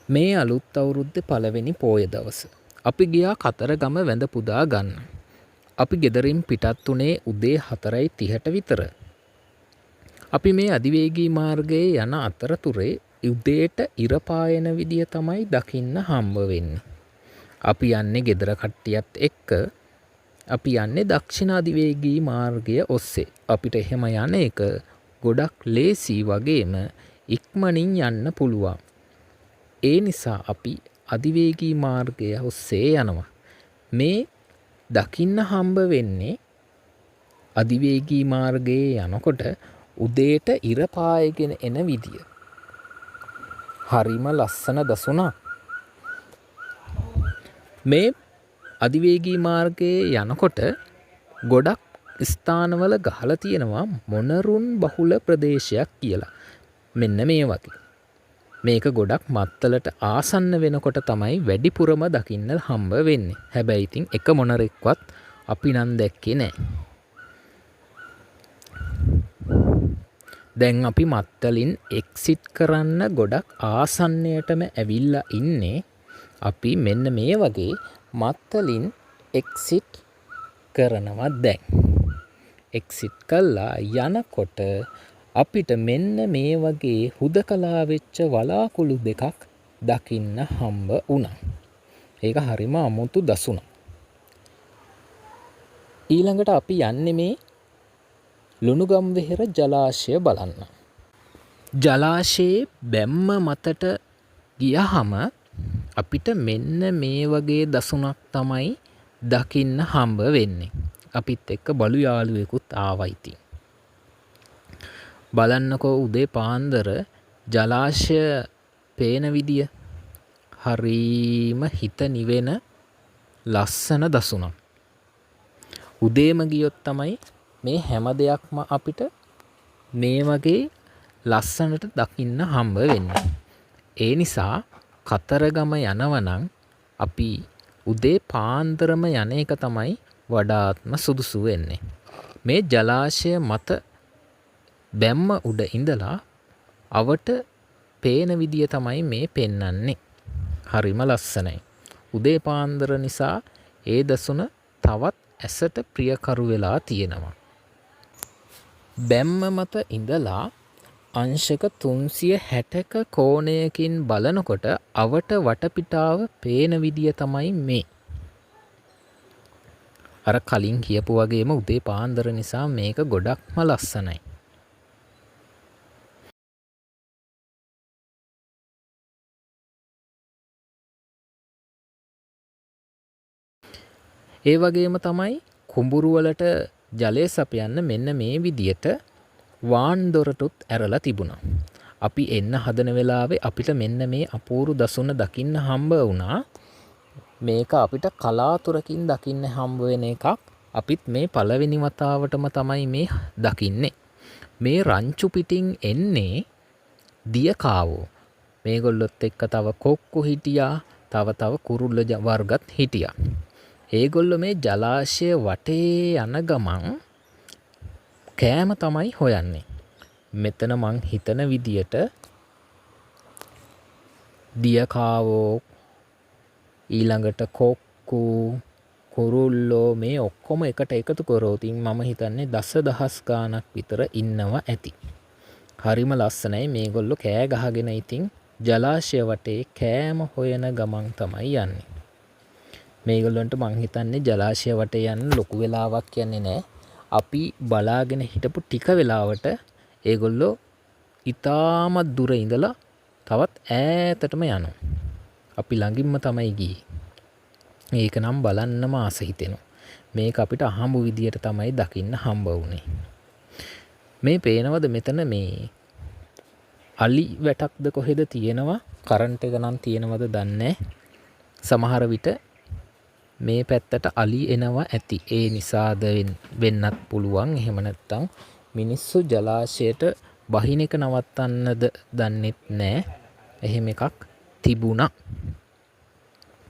මේ අලුත් අවුරුද්දේ පළවෙනි පෝය දවස. අපි ගියා කතරගම වැඳ පුදා ගන්න. අපි ගෙදරින් පිටත් වුණේ උදේ 4:30ට විතර. අපි මේ අධිවේගී මාර්ගයේ යන අතරතුරේ උදේට ඉර පායන විදිය තමයි දකින්න හම්බ වෙන්නේ. අපි යන්නේ ගෙදර කට්ටියත් එක්ක. අපි යන්නේ දක්ෂිණ අධිවේගී මාර්ගය ඔස්සේ. අපිට එහෙම යන එක ගොඩක් ලේසි වගේම ඉක්මනින් යන්න පුළුවන්. ඒ නිසා අපි අධිවේගී මාර්ගය ඔස්සේ යනවා. මේ දකින්න හම්බ වෙන්නේ අධිවේගී මාර්ගයේ යනකොට උදේට ඉර පායගෙන එන විදිය. හරිම ලස්සන දසුණක්. මේ අධිවේගී මාර්ගයේ යනකොට ගොඩක් ස්ථානවල ගහලා තියෙනවා මොනරුන් බහුල ප්‍රදේශයක් කියලා. මෙන්න මේ වගේ. මේක ගොඩක් මත්තලට ආසන්න වෙනකොට තමයි වැඩිපුරම දකින්න හම්බ වෙන්නේ. හැබැයි ඉතින් එක මොනරෙක්වත් අපි නම් දැක්කේ නෑ. දැන් අපි මත්තලින් එක්සිට් කරන්න ගොඩක් ආසන්නයටම ඇවිල්ලා ඉන්නේ. අපි මෙන්න මේ වගේ මත්තලින් එක්සිට් කරනවා දැන්. එක්සිට් කළා යනකොට අපිට මෙන්න මේ වගේ හුදකලා වෙච්ච වලාකුළු දෙකක් දකින්න හම්බ වුණා. ඒක හරිම අමුතු දසුණක්. ඊළඟට අපි යන්නේ මේ ලුණුගම්වෙහෙර ජලාශය බලන්න. ජලාශයේ බැම්ම මතට ගියහම අපිට මෙන්න මේ වගේ දසුණක් තමයි දකින්න හම්බ වෙන්නේ. අපිත් එක්ක බලු යාළුවෙකුත් ආවා ඉතින්. බලන්නකෝ උදේ පාන්දර ජලාශය පේන විදිය. හරීම හිත නිවෙන ලස්සන දසුණක්. උදේම ගියොත් තමයි මේ හැම දෙයක්ම අපිට මේ වගේ ලස්සනට දකින්න හම්බ වෙන්නේ. ඒ නිසා කතරගම යනවනම් අපි උදේ පාන්දරම යන එක තමයි වඩාත්ම සුදුසු වෙන්නේ. මේ ජලාශය මත බැම්ම උඩ ඉඳලා අවට පේන විදිය තමයි මේ පෙන්නන්නේ. හරිම ලස්සනයි. උදේ පාන්දර නිසා ඒ දසුන තවත් ඇසට ප්‍රියකරු වෙලා තියෙනවා. බැම්ම මත ඉඳලා අංශක 360ක කෝණයකින් බලනකොට අවට වටපිටාව පේන විදිය තමයි මේ. අර කලින් කියපු වගේම උදේ පාන්දර නිසා මේක ගොඩක්ම ලස්සනයි. ඒ වගේම තමයි කුඹුරු වලට ජලය සපයන්න මෙන්න මේ විදියට වාන් දොරටුත් ඇරලා තිබුණා. අපි එන්න හදන වෙලාවේ අපිට මෙන්න මේ අපූර්ව දසුන දකින්න හම්බ වුණා. මේක අපිට කලාතුරකින් දකින්න හම්බ වෙන එකක්. අපිත් මේ පළවෙනි වතාවටම තමයි මේ දකින්නේ. මේ රංචු පිටින් එන්නේ දියකාවෝ. මේගොල්ලොත් එක්ක තව කොක්කු හිටියා. තව කුරුල්ල වර්ගත් හිටියා. ඒගොල්ලෝ මේ ජලාශය වටේ යන ගමන් කෑම තමයි හොයන්නේ. මෙතන මං හිතන විදියට දියකාවෝ ඊළඟට කොක්කු කුරුල්ලෝ මේ ඔක්කොම එකට එකතු කරොත් මම හිතන්නේ දසදහස් ගාණක් විතර ඉන්නවා ඇති. හරිම ලස්සනයි. මේගොල්ලෝ කෑ ගහගෙන ඉතින් ජලාශය වටේ කෑම හොයන ගමන් තමයි යන්නේ. මේගොල්ලන්ට මං හිතන්නේ ජලාශය වටේ යන්න ලොකු වෙලාවක් යන්නේ නැහැ. අපි බලාගෙන හිටපු ටික වෙලාවට ඒගොල්ලෝ ඉතාමත් දුර ඉඳලා තවත් ඈතටම යනවා. අපි ළඟින්ම තමයි ගියේ. ඒක නම් බලන්නම ආස හිතෙනවා. මේක අපිට අහඹු විදියට තමයි දකින්න හම්බ වුනේ. මේ පේනවද මෙතන මේ අලි වැටක්ද කොහෙද තියෙනවා? කරන්ට් එක නම් තියෙනවද දන්නේ නැහැ. සමහර විට මේ පැත්තට අලි එනවා ඇති. ඒ නිසාද වෙන්නත් පුළුවන්. එහෙම නැත්නම් මිනිස්සු ජලාශයට බහින එක නවත්තන්නද දන්නෙත් නෑ. එහෙම එකක් තිබුණා.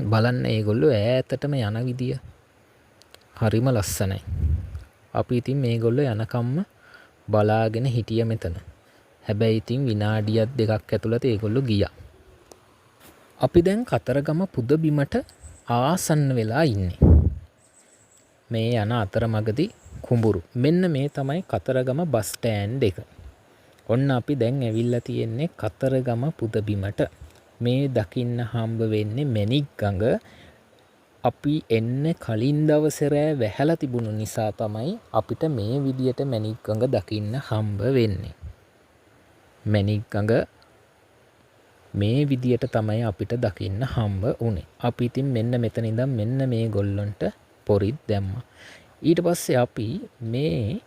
බලන්න ඒගොල්ලෝ ඈතටම යන විදිය. හරිම ලස්සනයි. අපි ඉතින් මේගොල්ලෝ යනකම්ම බලාගෙන හිටිය මෙතන. හැබැයි ඉතින් විනාඩියක් දෙකක් ඇතුළත ඒගොල්ලෝ ගියා. අපි දැන් කතරගම පුද බිමට ආසන්න වෙලා ඉන්නේ. මේ යන අතරමඟදී කුඹුරු. මෙන්න මේ තමයි කතරගම බස් ස්ටෑන්ඩ් එක. ඔන්න අපි දැන් ඇවිල්ලා තියෙන්නේ කතරගම පුද බිමට. මේ දකින්න හම්බ වෙන්නේ මැණික් ගඟ. අපි එන්න කලින් දවසේ රෑ වැහැලා තිබුණු නිසා තමයි අපිට මේ විදියට මැණික් ගඟ දකින්න හම්බ වෙන්නේ. මැණික් ගඟ මේ විදියට තමයි අපිට දකින්න හම්බ වුණේ. අපි ඉතින් මෙන්න මෙතන ඉඳන් මෙන්න මේ ගොල්ලන්ට පොරිත් දැම්මා. ඊට පස්සේ අපි මේ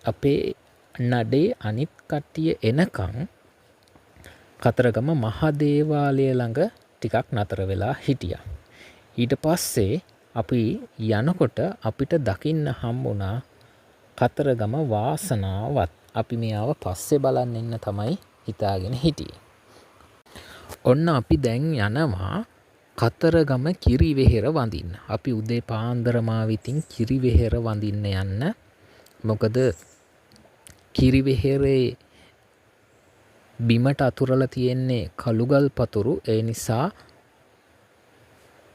අපේ නඩේ අනිත් කට්ටිය එනකන් කතරගම මහදේවාලය ළඟ ටිකක් නතර වෙලා හිටියා. ඊට පස්සේ අපි යනකොට අපිට දකින්න හම්බුණා කතරගම වාසනාවත්. අපි මෙයාව පස්සේ බලන්න එන්න තමයි හිතාගෙන හිටියේ. ඔන්න අපි දැන් යනවා කතරගම කිරිවෙහෙර වඳින්න. අපි උදේ පාන්දරමා විතින් කිරිවෙහෙර වඳින්න යන්න. මොකද කිරිවෙහෙරේ බිමට අතුරලා තියෙන්නේ කළුගල් පතුරු. ඒ නිසා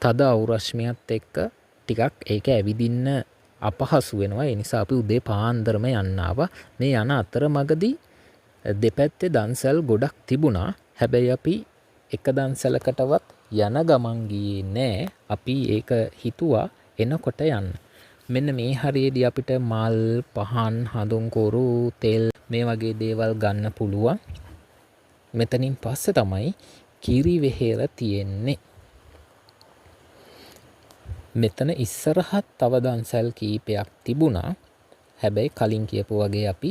තද අවුරශ්මියත් එක්ක ටිකක් ඒක ඇවිදින්න අපහසු වෙනවා. ඒ නිසා අපි උදේ පාන්දරම යන්න ආවා. මේ යන අතරමඟදී දෙපැත්තේ දන්සැල් ගොඩක් තිබුණා. හැබැයි අපි එක දන්සැලකටවත් යන ගමන් ගියේ නෑ. අපි ඒක හිතුවා එනකොට යන්න. මෙන්න මේ හරියේදී අපිට මල්, පහන්, හඳුන්කුරු, තෙල් මේ වගේ දේවල් ගන්න පුළුවන්. මෙතනින් පස්සේ තමයි කිරිවෙහෙර තියෙන්නේ. මෙතන ඉස්සරහත් තව දන්සැල් කීපයක් තිබුණා. හැබැයි කලින් කියපු වගේ අපි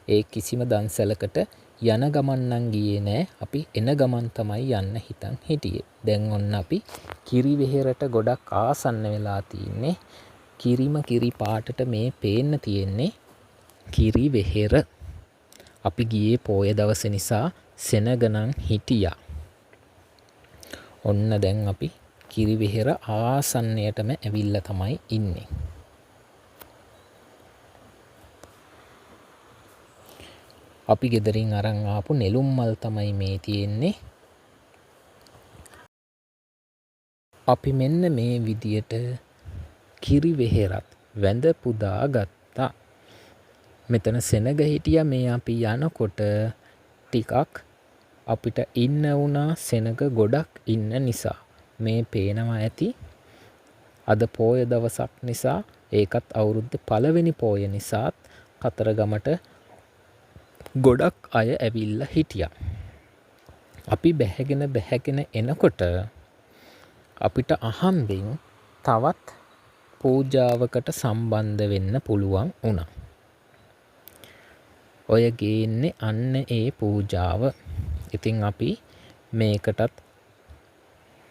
ඒ කිසිම දන්සැලකට යන ගමන් නම් ගියේ නෑ. අපි එන ගමන් තමයි යන්න හිතන් හිටියේ. දැන් ඔන්න අපි කිරිවෙහෙරට ගොඩක් ආසන්න වෙලා තින්නේ. කිරිම කිරි පාටට මේ පේන්න තියෙන්නේ කිරිවෙහෙර. අපි ගියේ පෝය දවසේ නිසා සෙනගනම් හිටියා. ඔන්න දැන් අපි කිරිවෙහෙර ආසන්නයටම ඇවිල්ලා තමයි ඉන්නේ. අපි ගෙදරින් අරන් ආපු නෙළුම් මල් තමයි මේ තියෙන්නේ. අපි මෙන්න මේ විදියට කිරිවෙහෙරත් වැඳ පුදා ගත්තා. මෙතන සෙනග හිටියා. මේ අපි යනකොට ටිකක් අපිට ඉන්න වුණා සෙනග ගොඩක් ඉන්න නිසා. මේ පේනවා ඇති අද පෝය දවසක් නිසා, ඒකත් අවුරුද්දේ පළවෙනි පෝය නිසාත් කතරගමට ගොඩක් අය ඇවිල්ලා හිටියා. අපි බැහැගෙන එනකොට අපිට අහම්බෙන් තවත් පූජාවකට සම්බන්ධ වෙන්න පුළුවන් වුණා. ඔය ගේන්නේ අන්න ඒ පූජාව. ඉතින් අපි මේකටත්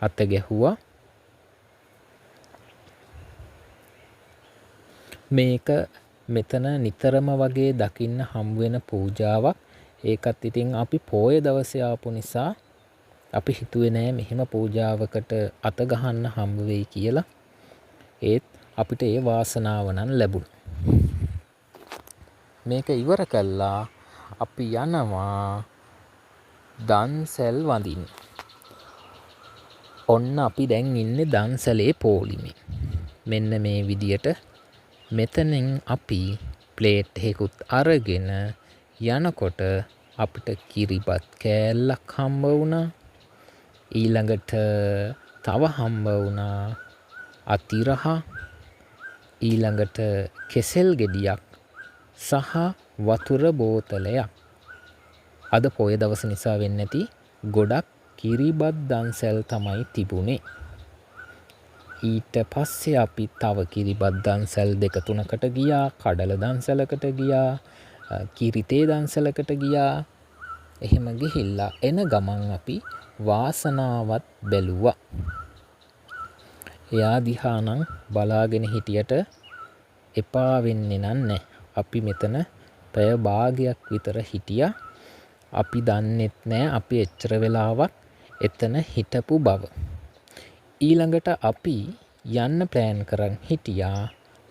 අත ගැහුවා. මේක මෙතන නිතරම වගේ දකින්න හම් වෙන පූජාවක්. ඒකත් ඉතින් අපි පෝය දවසේ ආපු නිසා අපි හිතුවේ නෑ මෙහෙම පූජාවකට අත ගහන්න හම්බ වෙයි කියලා. ඒත් අපිට ඒ වාසනාව නම් ලැබුණා. මේක ඉවර කළා අපි යනවා දන්සැල් වඳින්න. ඔන්න අපි දැන් ඉන්නේ දන්සැලේ පෝලිමේ. මෙන්න මේ විදියට මෙතනින් අපි ප්ලේට් එකකුත් අරගෙන යනකොට අපිට කිරිබත් කෑල්ලක් හම්බ වුණා. ඊළඟට තව හම්බ වුණා අතිරහ. ඊළඟට කෙසෙල් ගෙඩියක් සහ වතුර බෝතලයක්. අද පොය දවස නිසා වෙන්නේ නැති ගොඩක් කිරිබත් දන්සැල් තමයි තිබුණේ. ඊට පස්සේ අපි තව කිරිබත් දන්සැල් 2-3කට ගියා. කඩල දන්සැලකට ගියා. කිරිතේ දන්සැලකට ගියා. එහෙම ගිහිල්ලා එන ගමන් අපි වාසනාවත් බැලුවා. එයා දිහා නම් බලාගෙන හිටියට එපා වෙන්නේ නැහැ. අපි මෙතන පැය භාගයක් විතර හිටියා. අපි දන්නෙත් නෑ අපි එච්චර වෙලාවක් එතන හිටපු බව. ඊළඟට අපි යන්න ප්ලෑන් කරන් හිටියා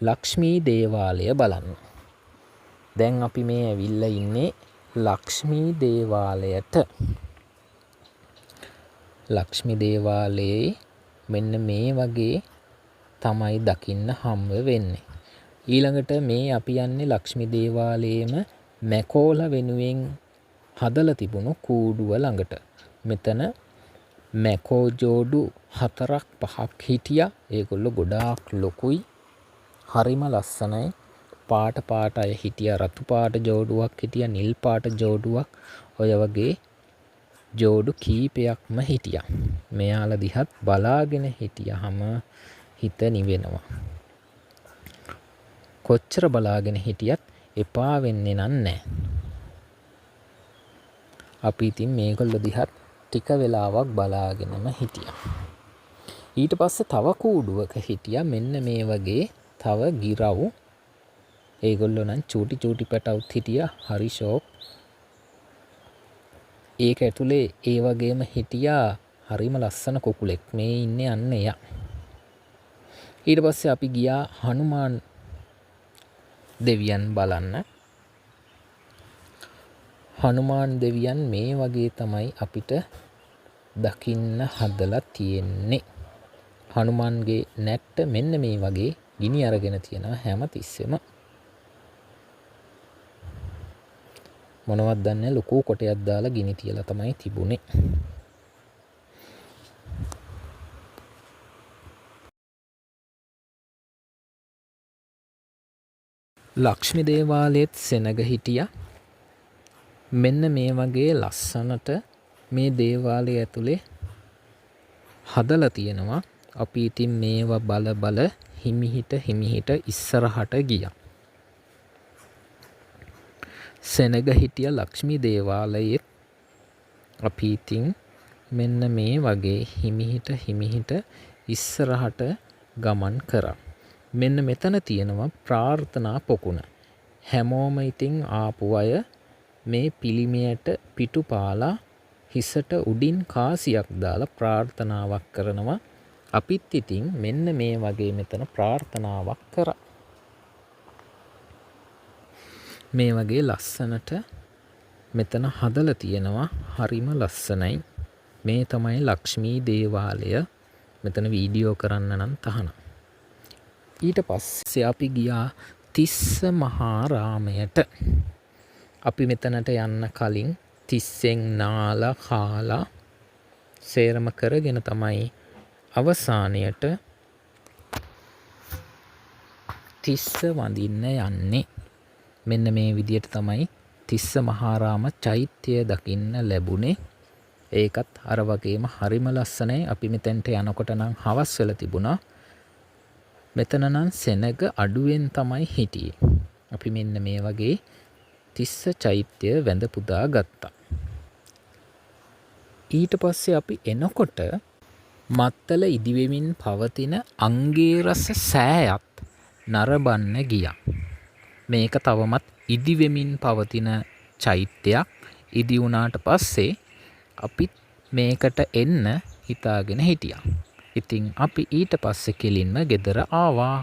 ලක්ෂ්මී දේවාලය බලන්න. දැන් අපි මේ ඇවිල්ලා ඉන්නේ ලක්ෂ්මී දේවාලයට. ලක්ෂ්මී දේවාලයේ මෙන්න මේ වගේ තමයි දකින්න හම්බ වෙන්නේ. ඊළඟට මේ අපි යන්නේ ලක්ෂ්මී දේවාලයේම මැකෝල වෙනුවෙන් හදලා තිබුණු කූඩුව ළඟට. මෙතන මැකෝ ජෝඩු 4-5ක් හිටියා. ඒගොල්ලෝ ගොඩාක් ලොකුයි. හරිම ලස්සනයි. පාට පාට අය හිටියා. රතු පාට ජෝඩුවක් හිටියා. නිල් පාට ජෝඩුවක්. ඔය වගේ ජෝඩු කීපයක්ම හිටියා. මෙයාලා දිහත් බලාගෙන හිටියාම හිත නිවෙනවා. කොච්චර බලාගෙන හිටියත් එපා වෙන්නේ නැහැ. අපි ඉතින් මේගොල්ලෝ දිහත් ටික වෙලාවක් බලාගෙනම හිටියා. ඊට පස්සේ තව කූඩුවක හිටියා මෙන්න මේ වගේ තව ගිරව්. ඒගොල්ලෝ නම් චූටි චූටි පැටවුත් හිටියා. හරි ෂෝක්. ඒක ඇතුලේ ඒ වගේම හිටියා හරිම ලස්සන කුකුලෙක්. මේ ඉන්නේ අන්න එයා. ඊට පස්සේ අපි ගියා හනුමාන් දෙවියන් බලන්න. හනුමාන් දෙවියන් මේ වගේ තමයි අපිට දකින්න හදලා තියෙන්නේ. හනුමාන්ගේ නැට්ට මෙන්න මේ වගේ ගිනි අරගෙන තියෙනවා හැම තිස්සෙම. මොනවද දන්නේ ලොකු කොටයක් දාලා ගිනි තියලා තමයි තිබුණේ. ලක්ෂ්මී දේවාලයේත් සෙනග හිටියා. මෙන්න මේ වගේ ලස්සනට මේ දේවාලය ඇතුලේ හදලා තියෙනවා. අපි ඉතින් මේවා බල හිමිහිට ඉස්සරහට ගියා. සෙනග හිටිය ලක්ෂ්මී දේවාලයේ අපි ඉතින් මෙන්න මේ වගේ හිමිහිට ඉස්සරහට ගමන් කරා. මෙන්න මෙතන තියෙනවා ප්‍රාර්ථනා පොකුණ. හැමෝම ඉතින් ආපු අය මේ පිළිමයට පිටුපාලා හිසට උඩින් කාසියක් දාලා ප්‍රාර්ථනාවක් කරනවා. අපිත් ඉතින් මෙන්න මේ වගේ මෙතන ප්‍රාර්ථනාවක් කරා. මේ වගේ ලස්සනට මෙතන හදලා තියෙනවා. හරිම ලස්සනයි. මේ තමයි ලක්ෂ්මී දේවාලය. මෙතන වීඩියෝ කරන්න නම් තහනම්. ඊට පස්සේ අපි ගියා තිස්ස මහා රාමයට. අපි මෙතනට යන්න කලින් තිස්සෙන් නාලා කාලා සේරම කරගෙන තමයි අවසානයට තිස්ස වඳින්න යන්නේ. මෙන්න මේ විදියට තමයි තිස්ස මහාරාම චෛත්‍යය දකින්න ලැබුණේ. ඒකත් අර වගේම හරිම ලස්සනයි. අපි මෙතෙන්ට යනකොට නම් හවස් වෙලා තිබුණා. මෙතන නම් සෙනග අඩුවෙන් තමයි හිටියේ. අපි මෙන්න මේ වගේ තිස්ස චෛත්‍යය වැඳ පුදා ගත්තා. ඊට පස්සේ අපි එනකොට මත්තල ඉදිවෙමින් පවතින අංගේරස සෑයත් නරඹන්න ගියා. මේක තවමත් ඉදිවෙමින් පවතින චෛත්‍යයක්. ඉදි වුණාට පස්සේ අපි මේකට එන්න හිතාගෙන හිටියා. ඉතින් අපි ඊට පස්සේ කෙලින්ම ගෙදර ආවා.